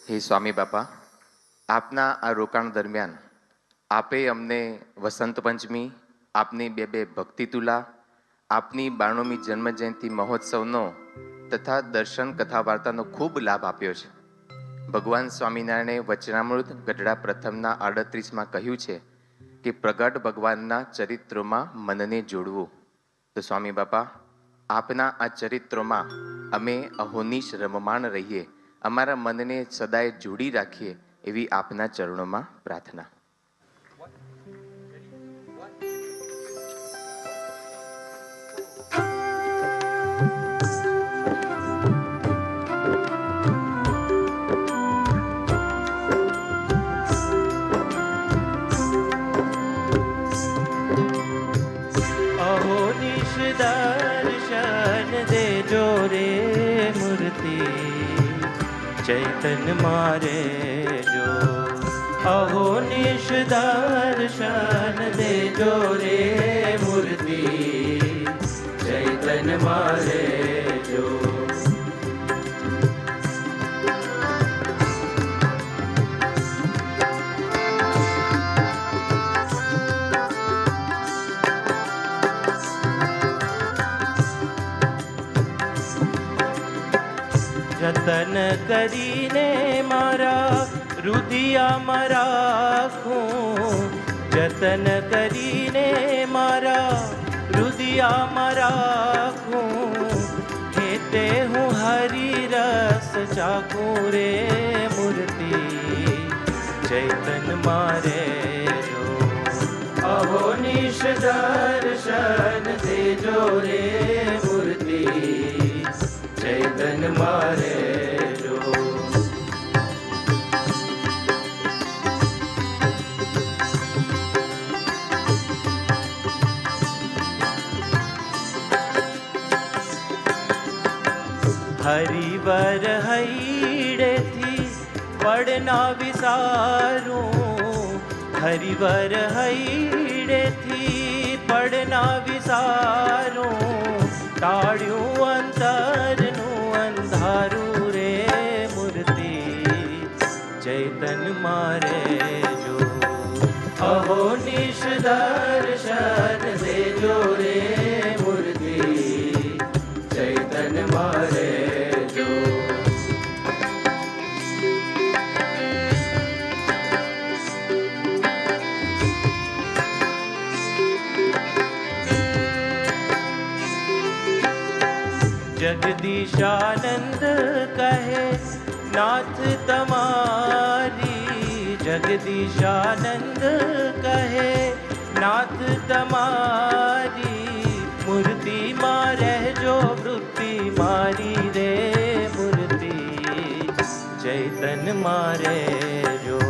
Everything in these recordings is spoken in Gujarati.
હે સ્વામી બાપા, આપના આ રોકાણ દરમિયાન આપે અમને વસંત પંચમી, આપની બે ભક્તિ તુલા, આપની 92મી જન્મજયંતિ મહોત્સવનો તથા દર્શન કથા વાર્તાનો ખૂબ લાભ આપ્યો છે. ભગવાન સ્વામિનારાયણે વચનામૃત ગઢડા પ્રથમના 38માં કહ્યું છે કે પ્રગટ ભગવાનના ચરિત્રોમાં મનને જોડવું. તો સ્વામી બાપા, આપના આ ચરિત્રોમાં અમે અહોનિશ રમમાણ રહીએ, અમારા મનને સદાય જોડી રાખીએ એવી આપના ચરણોમાં પ્રાર્થના. અહોનિશ દર્શન દેજો રે મૂર્તિ ચૈતન મારે જો. અહોનિશ દર્શન દેજો રે મૂર્તિ ચૈતન મારે જો. જતન કરીને મારા રુદિયામાં રાખું, જતન કરીને મારા રુદિયામાં રાખું, ખેતે હું હરિરસ ચાખું રે મૂર્તિ ચૈતન મારે જો. અહોનિશ દર્શન દેજો રે મૂર્તિ ચૈતન મારે જો. હરિવર હૈડેથી પડના વિસારું, હરિવર હૈડેથી પડના વિસારું, ટાળ્યું અંતરનું અંધારું રે મૂર્તિ ચૈતન મારે જો. અહોનિશ દર્શન દેજો રે મૂર્તિ ચૈતન મારે જો. જગદીશાનંદ કહે નાથ તમારી, જગદીશાનંદ કહે નાથ તમારી, મૂર્તિમાં રહેજો વૃત્તિ મારી રે મૂર્તિ ચૈતન મારે જો.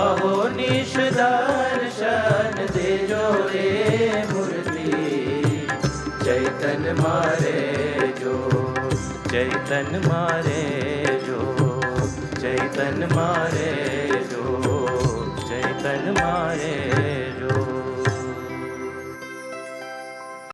અહોનિશ દર્શન દેજો રે મૂર્તિ ચૈતન મારે જો. ચૈતન મારે જો, ચૈતન મારે જો, ચૈતન મારે